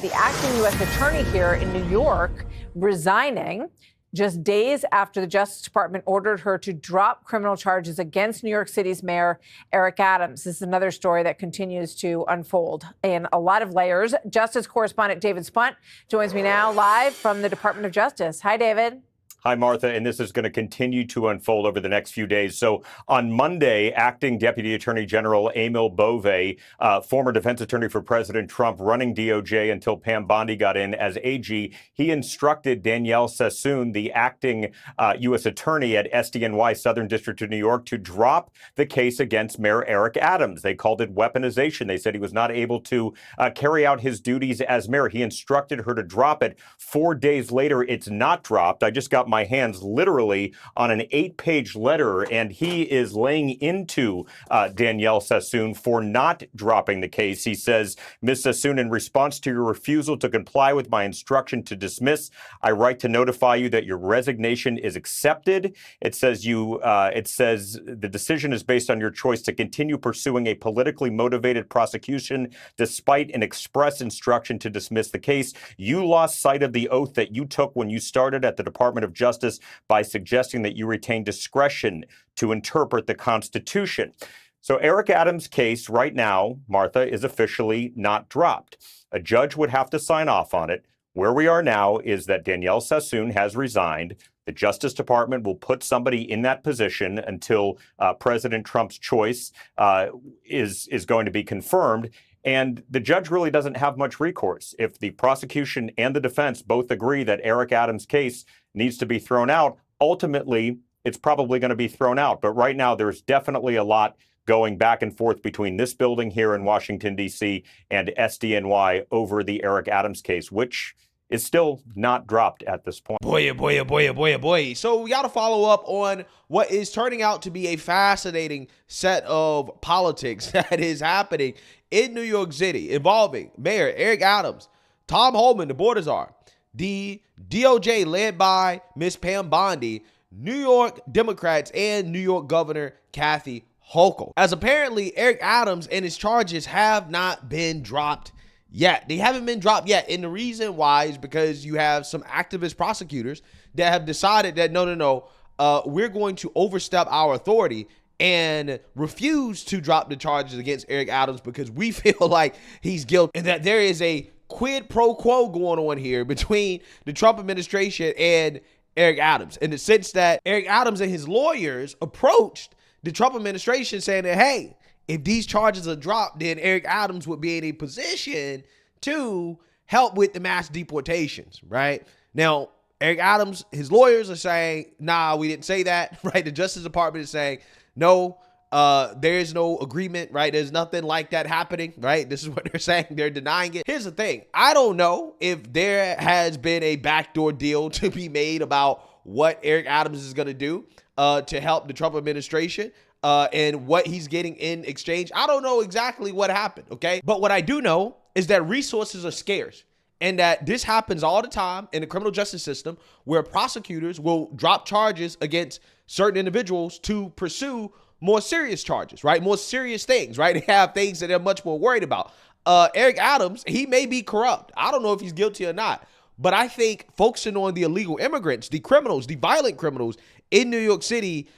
the acting U.S. attorney here in New York resigning just days after the Justice Department ordered her to drop criminal charges against New York City's mayor, Eric Adams. This is another story that continues to unfold in a lot of layers. Justice correspondent David Spunt joins me now live from the Department of Justice. Hi, David. Hi, Martha, and this is going to continue to unfold over the next few days. So on Monday, acting Deputy Attorney General Emil Bove, former defense attorney for President Trump, running DOJ until Pam Bondi got in as AG, he instructed Danielle Sassoon, the acting U.S. attorney at SDNY, Southern District of New York, to drop the case against Mayor Eric Adams. They called it weaponization. They said he was not able to carry out his duties as mayor. He instructed her to drop it. 4 days later, it's not dropped. I just got my hands literally on an 8-page letter, and he is laying into Danielle Sassoon for not dropping the case. He says, Ms. Sassoon, in response to your refusal to comply with my instruction to dismiss, I write to notify you that your resignation is accepted. It says the decision is based on your choice to continue pursuing a politically motivated prosecution despite an express instruction to dismiss the case. You lost sight of the oath that you took when you started at the Department of Justice by suggesting that you retain discretion to interpret the Constitution. So Eric Adams' case right now, Martha, is officially not dropped. A judge would have to sign off on it. Where we are now is that Danielle Sassoon has resigned. The Justice Department will put somebody in that position until President Trump's choice is going to be confirmed. And the judge really doesn't have much recourse. If the prosecution and the defense both agree that Eric Adams' case needs to be thrown out, ultimately, it's probably going to be thrown out. But right now, there's definitely a lot going back and forth between this building here in Washington, D.C. and SDNY over the Eric Adams case, which is still not dropped at this point. Boy. So we got to follow up on what is turning out to be a fascinating set of politics that is happening in New York City involving Mayor Eric Adams, Tom Homan, the border czar, the DOJ led by Miss Pam Bondi, New York Democrats, and New York Governor Kathy Hochul. As apparently Eric Adams and his charges have not been dropped yet. They haven't been dropped yet. And the reason why is because you have some activist prosecutors that have decided that no, we're going to overstep our authority and refuse to drop the charges against Eric Adams because we feel like he's guilty and that there is a quid pro quo going on here between the Trump administration and Eric Adams, in the sense that Eric Adams and his lawyers approached the Trump administration saying that, hey, if these charges are dropped, then Eric Adams would be in a position to help with the mass deportations, right? Now, Eric Adams, his lawyers are saying, nah, we didn't say that, right? The Justice Department is saying, no, there is no agreement, right? There's nothing like that happening, right? This is what they're saying. They're denying it. Here's the thing. I don't know if there has been a backdoor deal to be made about what Eric Adams is going to do to help the Trump administration and what he's getting in exchange. I don't know exactly what happened, okay? But what I do know is that resources are scarce and that this happens all the time in the criminal justice system where prosecutors will drop charges against certain individuals to pursue more serious charges, right? More serious things, right? They have things that they're much more worried about. Eric Adams, he may be corrupt. I don't know if he's guilty or not, but I think focusing on the illegal immigrants, the criminals, the violent criminals in New York City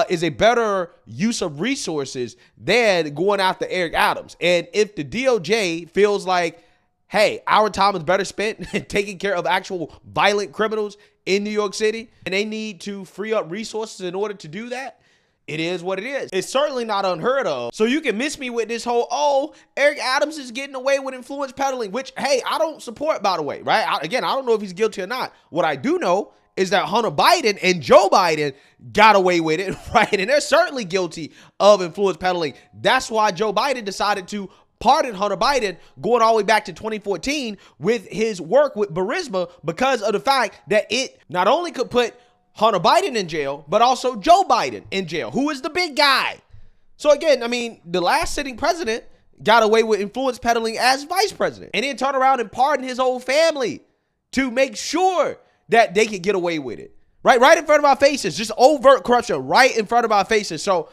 is a better use of resources than going after Eric Adams. And if the DOJ feels like, hey, our time is better spent taking care of actual violent criminals in New York City, and they need to free up resources in order to do that, it is what it is. It's certainly not unheard of. So you can miss me with this whole, Eric Adams is getting away with influence peddling, which, hey, I don't support, by the way, right? I don't know if he's guilty or not. What I do know is that Hunter Biden and Joe Biden got away with it, right? And they're certainly guilty of influence peddling. That's why Joe Biden decided to pardon Hunter Biden going all the way back to 2014 with his work with Burisma, because of the fact that it not only could put Hunter Biden in jail, but also Joe Biden in jail, who is the big guy. So again, I mean, the last sitting president got away with influence peddling as vice president and then turned around and pardoned his whole family to make sure that they could get away with it. Right in front of our faces, just overt corruption right in front of our faces. So,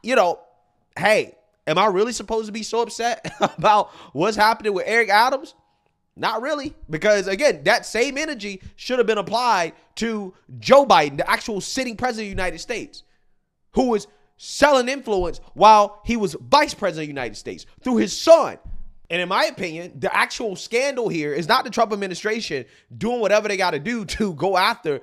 hey, am I really supposed to be so upset about what's happening with Eric Adams? Not really, because again, that same energy should have been applied to Joe Biden, the actual sitting president of the United States, who was selling influence while he was vice president of the United States through his son. And in my opinion, the actual scandal here is not the Trump administration doing whatever they got to do to go after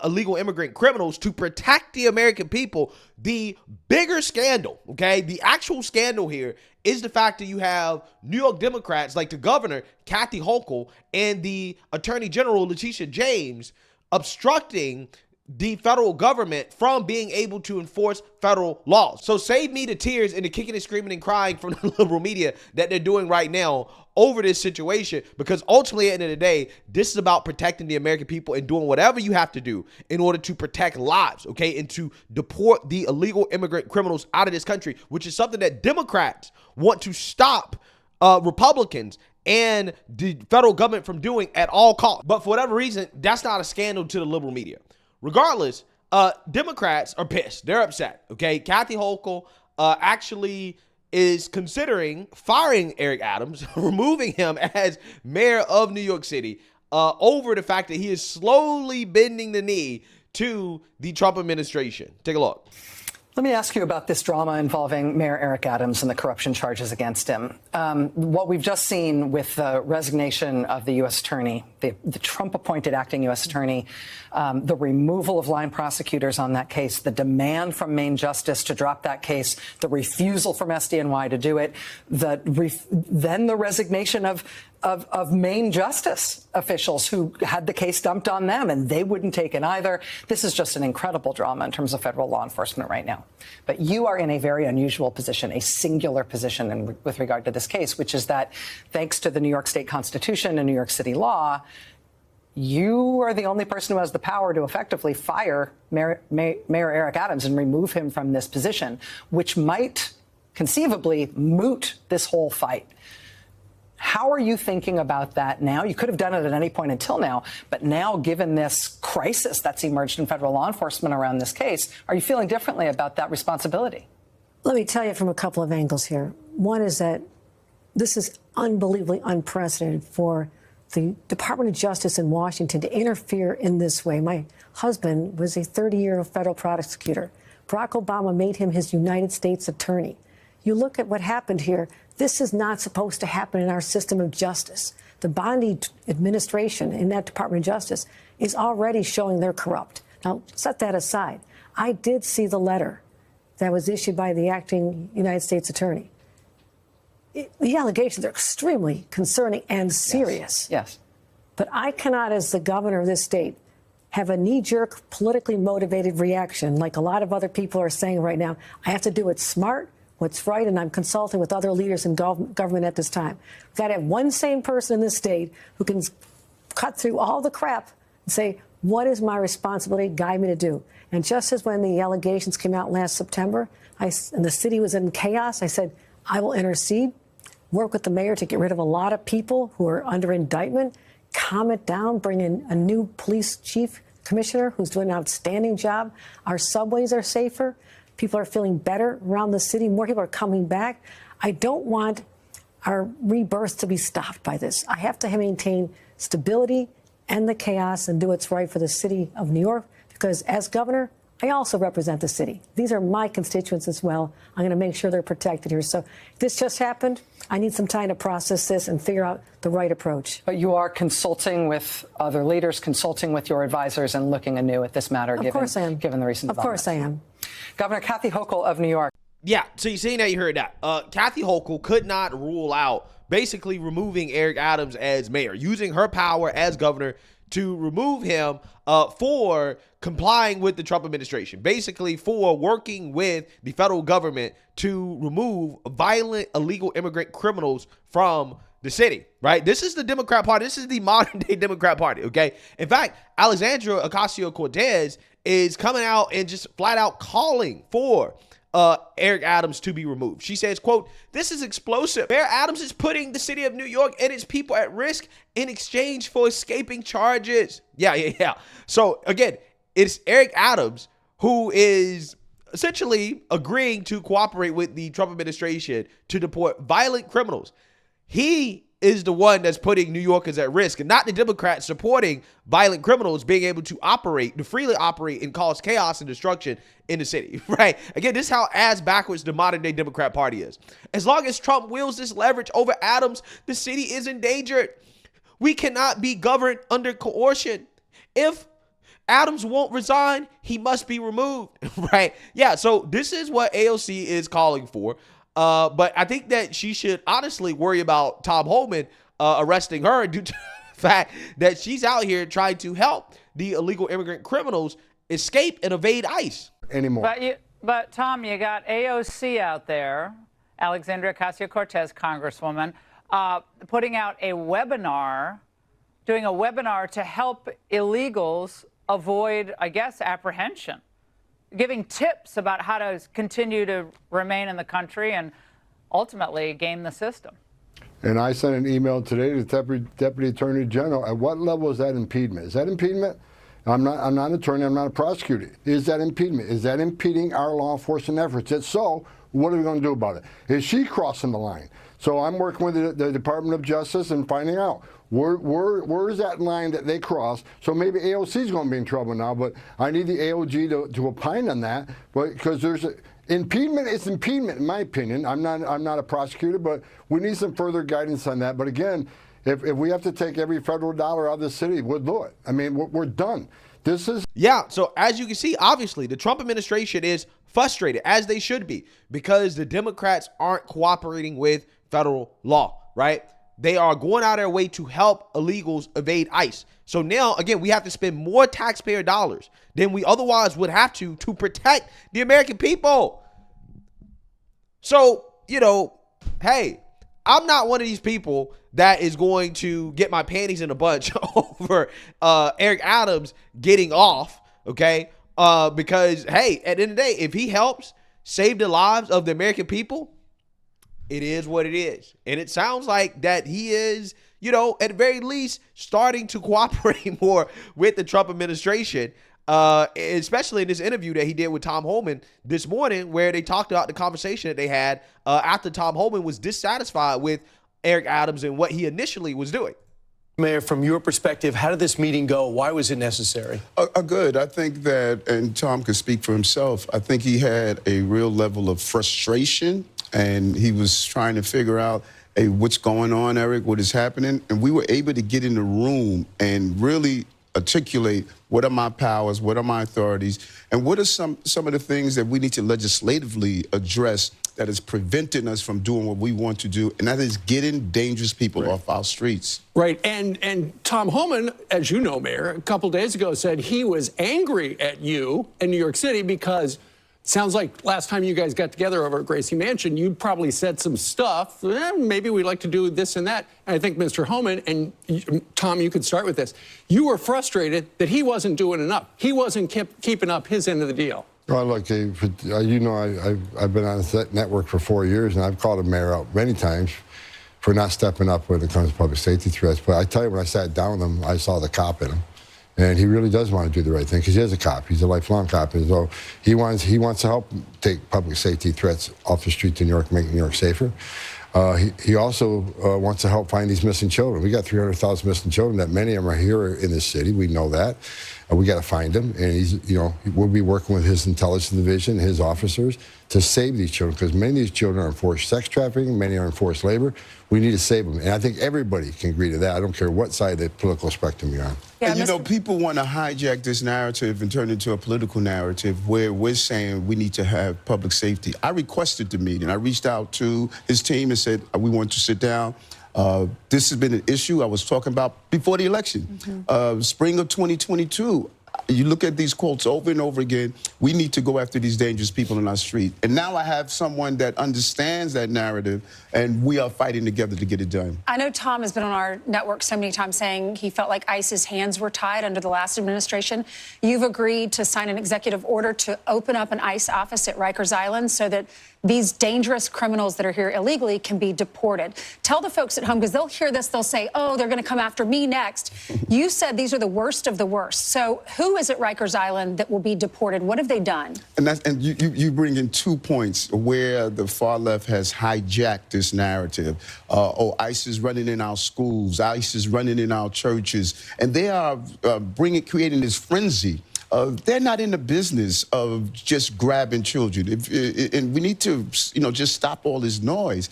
illegal immigrant criminals to protect the American people. The bigger scandal, okay, the actual scandal here is the fact that you have New York Democrats like the governor, Kathy Hochul, and the attorney general, Letitia James, obstructing the federal government from being able to enforce federal laws. So save me the tears and the kicking and screaming and crying from the liberal media that they're doing right now over this situation, because ultimately at the end of the day, this is about protecting the American people and doing whatever you have to do in order to protect lives, okay, and to deport the illegal immigrant criminals out of this country, which is something that Democrats want to stop Republicans and the federal government from doing at all costs. But for whatever reason, that's not a scandal to the liberal media. Regardless, Democrats are pissed. They're upset. Okay. Kathy Hochul actually is considering firing Eric Adams, removing him as mayor of New York City over the fact that he is slowly bending the knee to the Trump administration. Take a look. Let me ask you about this drama involving Mayor Eric Adams and the corruption charges against him. What we've just seen with the resignation of the U.S. attorney, the Trump-appointed acting U.S. attorney, the removal of line prosecutors on that case, the demand from Maine Justice to drop that case, the refusal from SDNY to do it, then the resignation of Maine Justice officials who had the case dumped on them, and they wouldn't take it either. This is just an incredible drama in terms of federal law enforcement right now. But you are in a very unusual position, a singular position with regard to this case, which is that thanks to the New York State Constitution and New York City law, you are the only person who has the power to effectively fire Mayor Eric Adams and remove him from this position, which might conceivably moot this whole fight. How are you thinking about that now? You could have done it at any point until now, but now, given this crisis that's emerged in federal law enforcement around this case, are you feeling differently about that responsibility? Let me tell you from a couple of angles here. One is that this is unbelievably unprecedented for the Department of Justice in Washington to interfere in this way. My husband was a 30-year federal prosecutor. Barack Obama made him his United States attorney. You look at what happened here. This is not supposed to happen in our system of justice. The Bondi administration in that Department of Justice is already showing they're corrupt. Now, set that aside. I did see the letter that was issued by the acting United States attorney. The allegations are extremely concerning and serious. Yes. But I cannot, as the governor of this state, have a knee-jerk, politically motivated reaction like a lot of other people are saying right now. I have to do it smart, what's right, and I'm consulting with other leaders in government at this time. We've got to have one sane person in this state who can cut through all the crap and say, what is my responsibility? Guide me to do. And just as when the allegations came out last September, and the city was in chaos, I said, I will intercede, work with the mayor to get rid of a lot of people who are under indictment, calm it down, bring in a new police chief commissioner who's doing an outstanding job. Our subways are safer. People are feeling better around the city. More people are coming back. I don't want our rebirth to be stopped by this. I have to maintain stability and the chaos and do what's right for the city of New York, because as governor, I also represent the city. These are my constituents as well. I'm going to make sure they're protected here. So this just happened. I need some time to process this and figure out the right approach. But you are consulting with other leaders, consulting with your advisors, and looking anew at this matter, Of course I am. Given the recent Of course I am. Governor Kathy Hochul of New York. Yeah, so you seen that, you heard that. Kathy Hochul could not rule out basically removing Eric Adams as mayor, using her power as governor to remove him for complying with the Trump administration, basically for working with the federal government to remove violent illegal immigrant criminals from the city, right? This is the Democrat Party. This is the modern day Democrat Party, okay? In fact, Alexandria Ocasio-Cortez is coming out and just flat out calling for Eric Adams to be removed. She says, quote, "This is explosive. Mayor Adams is putting the city of New York and its people at risk in exchange for escaping charges." Yeah. So again, it's Eric Adams who is essentially agreeing to cooperate with the Trump administration to deport violent criminals. He is the one that's putting New Yorkers at risk, and not the Democrats supporting violent criminals being able to freely operate and cause chaos and destruction in the city, right? Again, this is how ass backwards the modern day Democrat Party is. As long as Trump wields this leverage over Adams, the city is endangered. We cannot be governed under coercion. If Adams won't resign, he must be removed, right? Yeah, so this is what AOC is calling for. But I think that she should honestly worry about Tom Homan arresting her due to the fact that she's out here trying to help the illegal immigrant criminals escape and evade ICE. Anymore. But Tom, you got AOC out there, Alexandria Ocasio-Cortez, Congresswoman, putting out a webinar, doing a webinar to help illegals avoid, I guess, apprehension, giving tips about how to continue to remain in the country and ultimately game the system. And I sent an email today to the Deputy Attorney General. At what level is that impediment? Is that impediment? I'm not an attorney. I'm not a prosecutor. Is that impediment? Is that impeding our law enforcement efforts? If so, what are we going to do about it? Is she crossing the line? So I'm working with the Department of Justice and finding out where is that line that they cross. So maybe AOC is going to be in trouble now, but I need the AOG to opine on that. But because there's impediment is impediment, in my opinion. I'm not a prosecutor, but we need some further guidance on that. But again, if we have to take every federal dollar out of the city, we'll do it. I mean, we're done. This is... Yeah, so as you can see, obviously, the Trump administration is frustrated, as they should be, because the Democrats aren't cooperating with federal law, right? They are going out of their way to help illegals evade ICE. So now, again, we have to spend more taxpayer dollars than we otherwise would have to protect the American people. So, you know, hey, I'm not one of these people that is going to get my panties in a bunch over Eric Adams getting off, okay? Because, hey, at the end of the day, if he helps save the lives of the American people, it is what it is. And it sounds like that he is, you know, at the very least, starting to cooperate more with the Trump administration, especially in this interview that he did with Tom Homan this morning, where they talked about the conversation that they had after Tom Homan was dissatisfied with Eric Adams and what he initially was doing. Mayor, from your perspective, how did this meeting go? Why was it necessary? Good. I think that, and Tom could speak for himself, I think he had a real level of frustration, and he was trying to figure out, hey, what's going on, Eric, what is happening? And we were able to get in the room and really articulate what are my powers, what are my authorities, and what are some of the things that we need to legislatively address that is preventing us from doing what we want to do, and that is getting dangerous people off our streets. Right, and Tom Homan, as you know, Mayor, a couple days ago said he was angry at you in New York City because it sounds like last time you guys got together over at Gracie Mansion, you probably said some stuff, maybe we'd like to do this and that. And I think Mr. Homan, and Tom, you could start with this. You were frustrated that he wasn't doing enough. He wasn't keeping up his end of the deal. Well, look, you know, I've been on that network for 4 years, and I've called the mayor out many times for not stepping up when it comes to public safety threats. But I tell you, when I sat down with him, I saw the cop in him. And he really does want to do the right thing because he is a cop. He's a lifelong cop. And so he wants to help take public safety threats off the streets in New York, make New York safer. He also wants to help find these missing children. We got 300,000 missing children. That many of them are here in this city. We know that. We got to find them, and we'll be working with his intelligence division, his officers, to save these children, because many of these children are in forced sex trafficking, many are in forced labor. We need to save them, and I think everybody can agree to that. I don't care what side of the political spectrum you're on. Yeah, and you know, people want to hijack this narrative and turn it into a political narrative where we're saying we need to have public safety. I requested the meeting. I reached out to his team and said we want to sit down. This has been an issue I was talking about before the election. Spring of 2022, you look at these quotes over and over again, we need to go after these dangerous people in our street. And now I have someone that understands that narrative, and we are fighting together to get it done. I know Tom has been on our network so many times saying he felt like ICE's hands were tied under the last administration. You've agreed to sign an executive order to open up an ICE office at Rikers Island so that these dangerous criminals that are here illegally can be deported. Tell the folks at home, because they'll hear this, they'll say, oh, they're going to come after me next. You said these are the worst of the worst. So who is at Rikers Island that will be deported? What have they done? And you bring in 2 points where the far left has hijacked this narrative. ICE is running in our schools, ICE is running in our churches, and they are creating this frenzy. They're not in the business of just grabbing children. And we need to, just stop all this noise.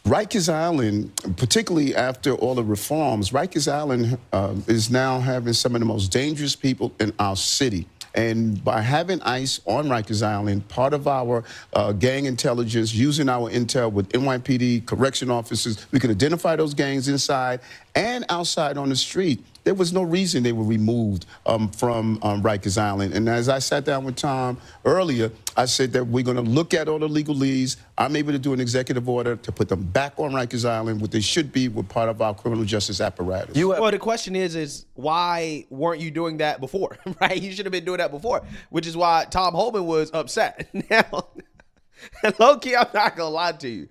Rikers Island, particularly after all the reforms, Rikers Island is now having some of the most dangerous people in our city. And by having ICE on Rikers Island, part of our gang intelligence, using our intel with NYPD, correction officers, we could identify those gangs inside and outside on the street. There was no reason they were removed from Rikers Island. And as I sat down with Tom earlier, I said that we're going to look at all the legalese. I'm able to do an executive order to put them back on Rikers Island, what they should be with part of our criminal justice apparatus. Well, the question is why weren't you doing that before, right? You should have been doing that before, which is why Tom Homan was upset. Now, low-key, I'm not going to lie to you.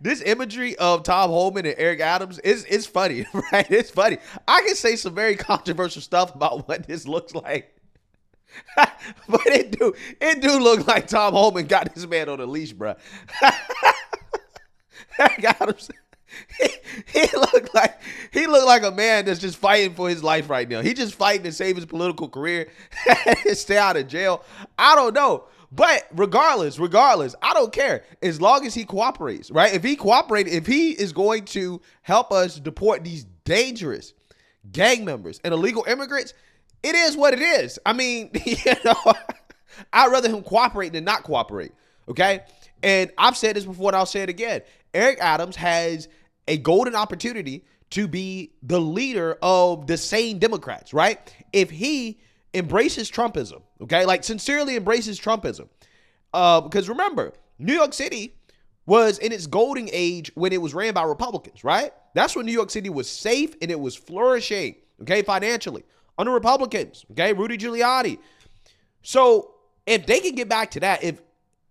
This imagery of Tom Homan and Eric Adams is funny, right? It's funny. I can say some very controversial stuff about what this looks like. But it do look like Tom Homan got this man on a leash, bro. Eric Adams, he looked like a man that's just fighting for his life right now. He's just fighting to save his political career and stay out of jail. I don't know. But regardless, I don't care as long as he cooperates, right? If he cooperates, if he is going to help us deport these dangerous gang members and illegal immigrants, it is what it is. I mean, I'd rather him cooperate than not cooperate, okay? And I've said this before and I'll say it again. Eric Adams has a golden opportunity to be the leader of the sane Democrats, right? If he embraces Trumpism, okay, like sincerely embraces Trumpism, because remember, New York City was in its golden age when it was ran by Republicans, right? That's when New York City was safe and it was flourishing, okay, financially under Republicans, okay, Rudy Giuliani. So if they can get back to that, if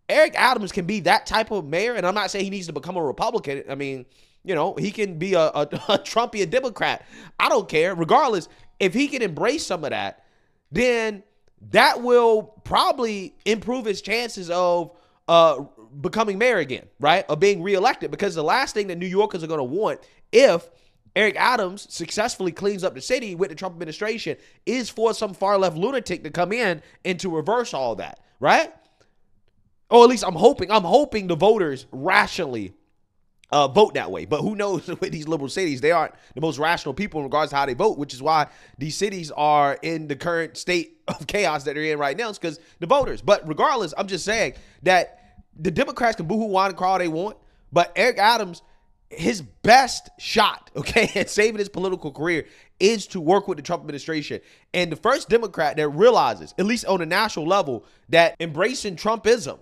Eric Adams can be that type of mayor, and I'm not saying he needs to become a Republican, I mean, he can be a Trumpian Democrat. I don't care. Regardless, if he can embrace some of that, then that will probably improve his chances of becoming mayor again, right? Of being reelected, because the last thing that New Yorkers are going to want if Eric Adams successfully cleans up the city with the Trump administration is for some far left lunatic to come in and to reverse all that, right? Or at least I'm hoping the voters rationally vote that way. But who knows, with these liberal cities, they aren't the most rational people in regards to how they vote, which is why these cities are in the current state of chaos that they're in right now. It's because the voters. But regardless, I'm just saying that the Democrats can boo-hoo, whine, and cry all they want, but Eric Adams, his best shot, okay, at saving his political career is to work with the Trump administration. And the first Democrat that realizes, at least on a national level, that embracing Trumpism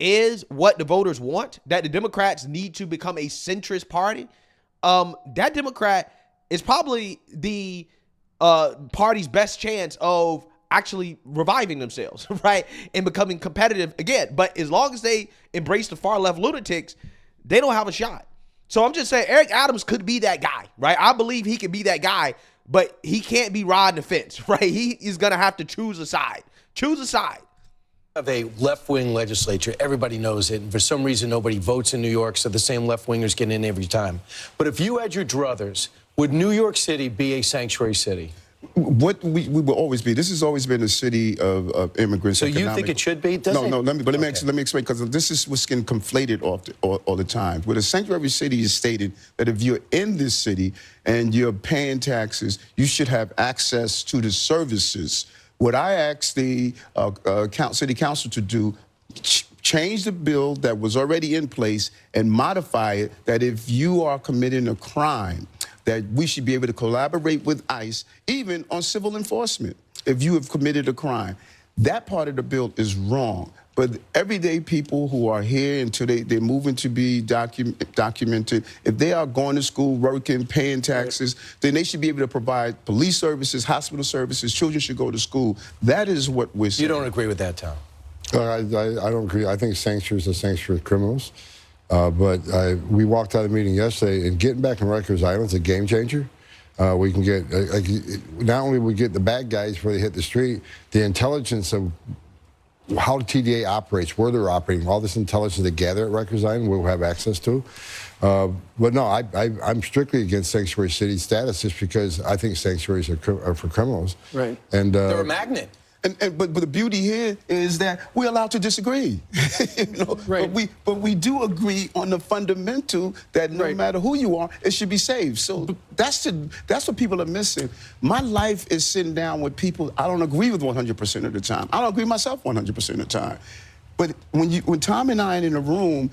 is what the voters want, that the Democrats need to become a centrist party, that Democrat is probably the party's best chance of actually reviving themselves, right, and becoming competitive again. But as long as they embrace the far left lunatics, they don't have a shot. So I'm just saying Eric Adams could be that guy, right? I believe he could be that guy, but he can't be riding the fence, right? He is going to have to choose a side. Choose a side. Of a left-wing legislature, everybody knows it, and for some reason nobody votes in New York, so the same left-wingers get in every time. But if you had your druthers, would New York City be a sanctuary city? What we will always be. This has always been a city of immigrants. So you think it should be? Let me explain, because this is what's getting conflated all the time. Where the sanctuary city is stated that if you're in this city and you're paying taxes, you should have access to the services. What I asked the city council to do, change the bill that was already in place and modify it, that if you are committing a crime, that we should be able to collaborate with ICE, even on civil enforcement, if you have committed a crime. That part of the bill is wrong. But everyday people who are here until they're moving to be documented, if they are going to school, working, paying taxes, then they should be able to provide police services, hospital services, children should go to school. That is what we're saying. You don't agree with that, Tom? I don't agree. I think sanctuaries are sanctuary criminals. But we walked out of the meeting yesterday, and getting back in Rikers Island is a game changer. We can get, not only we get the bad guys before they hit the street, the intelligence of how the TDA operates, where they're operating, all this intelligence they gather at Rikers Island, we'll have access to. But no, I'm strictly against sanctuary city status just because I think sanctuaries are for criminals. Right. And They're a magnet. But the beauty here is that we're allowed to disagree. Right. But we do agree on the fundamental that no matter who you are, it should be saved. So that's what people are missing. My life is sitting down with people I don't agree with 100% of the time. I don't agree myself 100% of the time. But when Tom and I are in a room,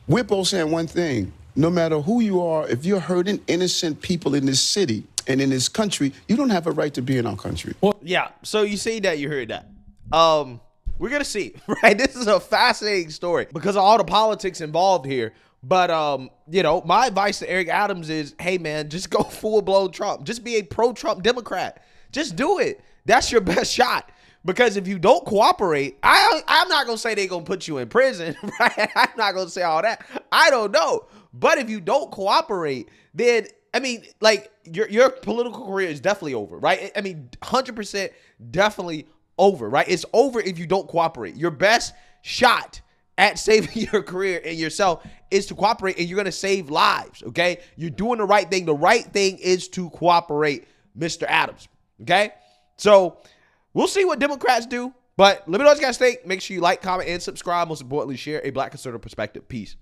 we're both saying one thing. No matter who you are, if you're hurting innocent people in this city and in this country, you don't have a right to be in our country. Well, yeah. So you see that, you heard that. We're going to see, right? This is a fascinating story because of all the politics involved here. But, my advice to Eric Adams is, hey, man, just go full-blown Trump. Just be a pro-Trump Democrat. Just do it. That's your best shot. Because if you don't cooperate, I'm not going to say they're going to put you in prison, right? I'm not going to say all that. I don't know. But if you don't cooperate, then, your political career is definitely over, right? 100% definitely over, right? It's over if you don't cooperate. Your best shot at saving your career and yourself is to cooperate, and you're going to save lives, okay? You're doing the right thing. The right thing is to cooperate, Mr. Adams, okay? So we'll see what Democrats do, but let me know what you guys think. Make sure you like, comment, and subscribe. Most importantly, share a Black conservative perspective. Peace.